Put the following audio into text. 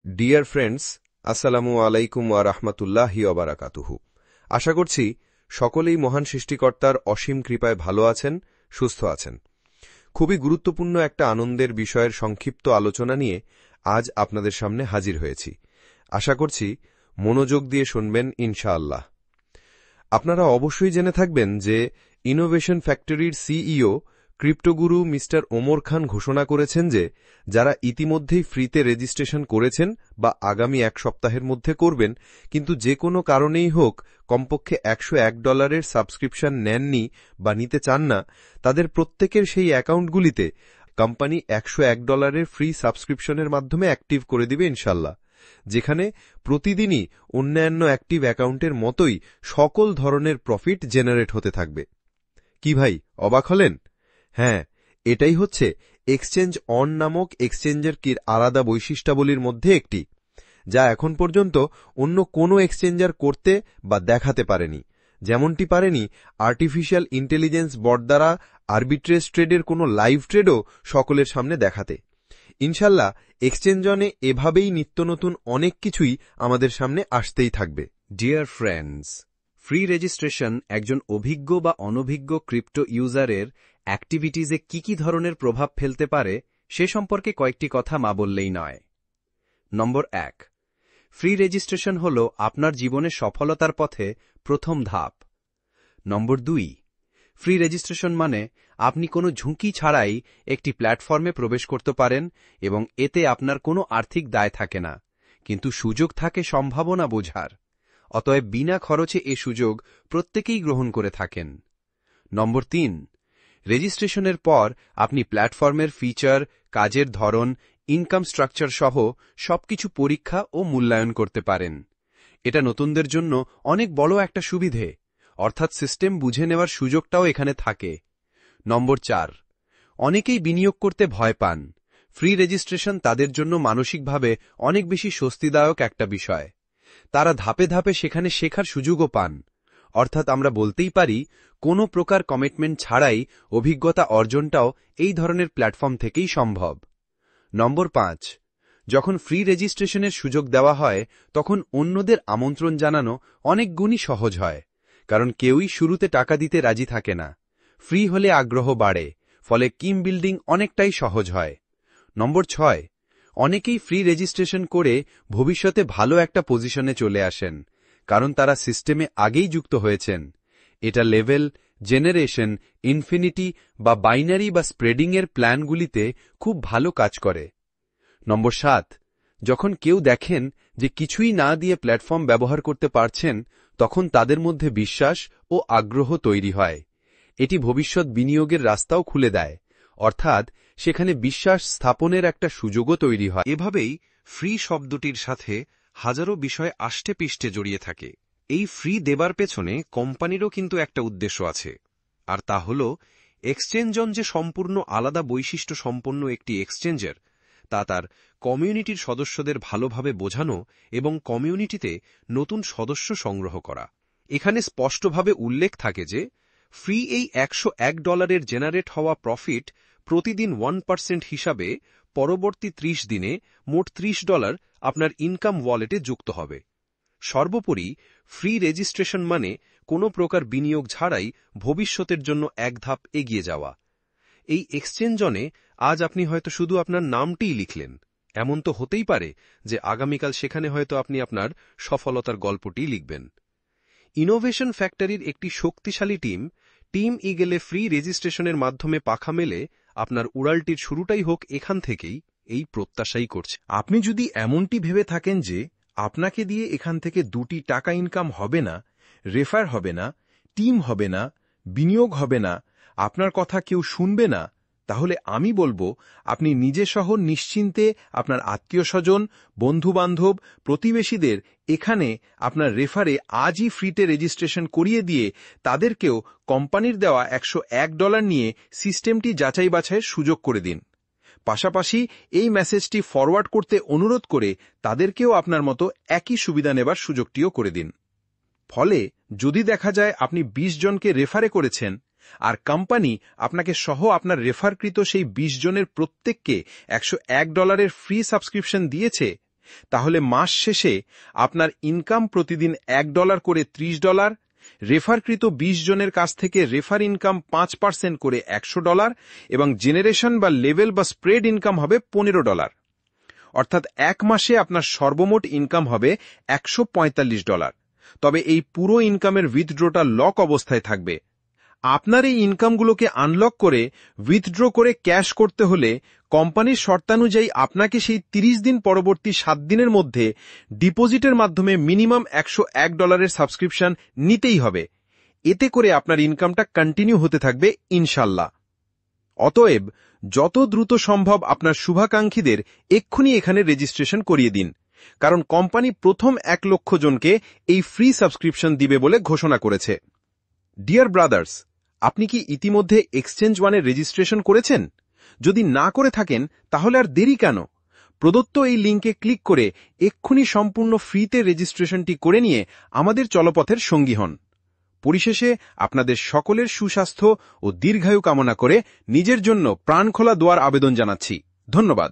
Dear friends, আসসালামু আলাইকুম ওয়া রাহমাতুল্লাহি ওয়া বারাকাতুহু। আশা করছি সকলেই মহান সৃষ্টিকর্তার অসীম কৃপায় ভালো আছেন, সুস্থ আছেন। খুবই গুরুত্বপূর্ণ একটা আনন্দের বিষয়ের সংক্ষিপ্ত আলোচনা নিয়ে আজ আপনাদের সামনে হাজির হয়েছি। আশা করছি মনোযোগ দিয়ে শুনবেন ইনশাআল্লাহ। আপনারা অবশ্যই জেনে থাকবেন যে ইনোভেশন ফ্যাক্টরির সিইও ক্রিপ্টোগুরু মিস্টার ওমর খান ঘোষণা করেছেন যে যারা ইতিমধ্যেই ফ্রিতে রেজিস্ট্রেশন করেছেন বা আগামী এক সপ্তাহের মধ্যে করবেন, কিন্তু যে কোনো কারণেই হোক কমপক্ষে $101 সাবস্ক্রিপশন নেননি বা নিতে চান না, তাদের প্রত্যেকের সেই অ্যাকাউন্টগুলিতে কোম্পানি $101 ফ্রি সাবস্ক্রিপশনের মাধ্যমে অ্যাক্টিভ করে দিবে ইনশাল্লাহ, যেখানে প্রতিদিনই অন্যান্য অ্যাক্টিভ অ্যাকাউন্টের মতোই সকল ধরনের প্রফিট জেনারেট হতে থাকবে। কি ভাই, অবাক হলেন? হ্যাঁ, এটাই হচ্ছে এক্সচেঞ্জ অন নামক এক্সচেঞ্জের আলাদা বৈশিষ্ট্যাবলীর মধ্যে একটি, যা এখন পর্যন্ত অন্য কোনো এক্সচেঞ্জার করতে বা দেখাতে পারেনি। যেমনটি পারেনি আর্টিফিশিয়াল ইন্টেলিজেন্স বট দ্বারা আরবিট্রেজ ট্রেডের কোনো লাইভ ট্রেডও সকলের সামনে দেখাতে। ইনশাল্লাহ এক্সচেঞ্জ অনে এভাবেই নিত্য নতুন অনেক কিছুই আমাদের সামনে আসতেই থাকবে। ডিয়ার ফ্রেন্ডস, ফ্রি রেজিস্ট্রেশন একজন অভিজ্ঞ বা অনভিজ্ঞ ক্রিপ্টো ইউজারের অ্যাক্টিভিটিজে কি ধরনের প্রভাব ফেলতে পারে সে সম্পর্কে কয়েকটি কথা না বললেই নয়। নম্বর 1, ফ্রি রেজিস্ট্রেশন হল আপনার জীবনে সফলতার পথে প্রথম ধাপ। নম্বর 2, ফ্রি রেজিস্ট্রেশন মানে আপনি কোনো ঝুঁকি ছাড়াই একটি প্ল্যাটফর্মে প্রবেশ করতে পারেন এবং এতে আপনার কোনো আর্থিক দায় থাকে না, কিন্তু সুযোগ থাকে সম্ভাবনা বোঝার। অতএব বিনা খরচে এ সুযোগ প্রত্যেকেই গ্রহণ করে থাকেন। নম্বর 3, রেজিস্ট্রেশনের পর আপনি প্ল্যাটফর্মের ফিচার, কাজের ধরন, ইনকাম স্ট্রাকচার সহ সবকিছু পরীক্ষা ও মূল্যায়ন করতে পারেন। এটা নতুনদের জন্য অনেক বড় একটা সুবিধে, অর্থাৎ সিস্টেম বুঝে নেওয়ার সুযোগটাও এখানে থাকে। নম্বর 4, অনেকেই বিনিয়োগ করতে ভয় পান। ফ্রি রেজিস্ট্রেশন তাদের জন্য মানসিকভাবে অনেক বেশি স্বস্তিদায়ক একটা বিষয়। তারা ধাপে ধাপে সেখানে শেখার সুযোগও পান, অর্থাৎ আমরা বলতেই পারি কোনো প্রকার কমিটমেন্ট ছাড়াই অভিজ্ঞতা অর্জনটাও এই ধরনের প্ল্যাটফর্ম থেকেই সম্ভব। নম্বর 5, যখন ফ্রি রেজিস্ট্রেশনের সুযোগ দেওয়া হয় তখন অন্যদের আমন্ত্রণ জানানো অনেক গুণই সহজ হয়, কারণ কেউই শুরুতে টাকা দিতে রাজি থাকে না। ফ্রি হলে আগ্রহ বাড়ে, ফলে টিম বিল্ডিং অনেকটাই সহজ হয়। নম্বর 6, অনেকেই ফ্রি রেজিস্ট্রেশন করে ভবিষ্যতে ভালো একটা পজিশনে চলে আসেন, কারণ তারা সিস্টেমে আগেই যুক্ত হয়েছেন। এটা লেভেল, জেনারেশন, ইনফিনিটি বা বাইনারি বা স্প্রেডিংয়ের প্ল্যানগুলিতে খুব ভালো কাজ করে। নম্বর 7, যখন কেউ দেখেন যে কিছুই না দিয়ে প্ল্যাটফর্ম ব্যবহার করতে পারছেন, তখন তাদের মধ্যে বিশ্বাস ও আগ্রহ তৈরি হয়। এটি ভবিষ্যৎ বিনিয়োগের রাস্তাও খুলে দেয়, অর্থাৎ সেখানে বিশ্বাস স্থাপনের একটা সুযোগও তৈরি হয়। এভাবেই ফ্রি শব্দটির সাথে হাজারো বিষয় আষ্টে পিষ্টে জড়িয়ে থাকে। এই ফ্রি দেবার পেছনে কোম্পানিরও কিন্তু একটা উদ্দেশ্য আছে, আর তা হল এক্সচেঞ্জ অন যে সম্পূর্ণ আলাদা বৈশিষ্ট্য সম্পন্ন একটি এক্সচেঞ্জের, তা তার কমিউনিটির সদস্যদের ভালোভাবে বোঝানো এবং কমিউনিটিতে নতুন সদস্য সংগ্রহ করা। এখানে স্পষ্টভাবে উল্লেখ থাকে যে ফ্রি এই $101 জেনারেট হওয়া প্রফিট প্রতিদিন 1% হিসাবে পরবর্তী 30 দিনে মোট $30 আপনার ইনকাম ওয়ালেটে যুক্ত হবে। সর্বোপরি ফ্রি রেজিস্ট্রেশন মানে কোনো প্রকার বিনিয়োগ ছাড়াই ভবিষ্যতের জন্য এক ধাপ এগিয়ে যাওয়া। এই এক্সচেঞ্জ অনে আজ আপনি হয়তো শুধু আপনার নামটিই লিখলেন, এমন তো হতেই পারে যে আগামীকাল সেখানে হয়তো আপনি আপনার সফলতার গল্পটি লিখবেন। ইনোভেশন ফ্যাক্টরির একটি শক্তিশালী টিম ইগেলে ফ্রি রেজিস্ট্রেশনের মাধ্যমে পাখা মেলে আপনার উড়ালটির শুরুটাই হোক এখান থেকেই, এই প্রত্যাশাই করছে। আপনি যদি এমনটি ভেবে থাকেন যে আপনাকে দিয়ে এখান থেকে 2টি টাকা ইনকাম হবে না, রেফার হবে না, টিম হবে না, বিনিয়োগ হবে না, আপনার কথা কেউ শুনবে না, তাহলে আমি বলবো আপনি নিজে সহ নিশ্চিন্তে আপনার আত্মীয়স্বজন, বন্ধুবান্ধব, প্রতিবেশীদের এখানে আপনার রেফারে আজই ফ্রিতে রেজিস্ট্রেশন করিয়ে দিয়ে তাদেরকেও কোম্পানির দেওয়া $101 নিয়ে সিস্টেমটি যাচাই বাছাইয়ের সুযোগ করে দিন। পাশাপাশি এই মেসেজটি ফরওয়ার্ড করতে অনুরোধ করে তাদেরকেও আপনার মতো একই সুবিধা নেবার সুযোগটিও করে দিন। ফলে যদি দেখা যায় আপনি 20 জনকে রেফারে করেছেন আর কোম্পানি আপনাকে সহ আপনার রেফারকৃত সেই 20 জনের প্রত্যেককে $101 ফ্রি সাবস্ক্রিপশন দিয়েছে, তাহলে মাস শেষে আপনার ইনকাম প্রতিদিন $1 করে $30, রেফারকৃত 20 জনের কাছ থেকে রেফার ইনকাম 5% করে $100 এবং জেনারেশন বা লেভেল বা স্প্রেড ইনকাম হবে $15। অর্থাৎ এক মাসে আপনার সর্বমোট ইনকাম হবে $145। তবে এই পুরো ইনকামের উইথড্রটা লক অবস্থায় থাকবে। আপনার এই ইনকামগুলোকে আনলক করে উইথড্র করে ক্যাশ করতে হলে কোম্পানির শর্তানুযায়ী আপনাকে সেই 30 দিন পরবর্তী 7 দিনের মধ্যে ডিপোজিটের মাধ্যমে মিনিমাম $101 সাবস্ক্রিপশন নিতেই হবে। এতে করে আপনার ইনকামটা কন্টিনিউ হতে থাকবে ইনশাল্লাহ। অতএব যত দ্রুত সম্ভব আপনার শুভাকাঙ্ক্ষীদের এক্ষুনি এখানে রেজিস্ট্রেশন করিয়ে দিন, কারণ কোম্পানি প্রথম 1 লক্ষ জনকে এই ফ্রি সাবস্ক্রিপশন দিবে বলে ঘোষণা করেছে। ডিয়ার ব্রাদার্স, আপনি কি ইতিমধ্যে এক্সচেঞ্জ ওয়ানে রেজিস্ট্রেশন করেছেন? যদি না করে থাকেন তাহলে আর দেরি কেন? প্রদত্ত এই লিঙ্কে ক্লিক করে এক্ষুনি সম্পূর্ণ ফ্রিতে রেজিস্ট্রেশনটি করে নিয়ে আমাদের চলপথের সঙ্গী হন। পরিশেষে আপনাদের সকলের সুস্বাস্থ্য ও দীর্ঘায়ু কামনা করে নিজের জন্য প্রাণখোলা দোয়ার আবেদন জানাচ্ছি। ধন্যবাদ।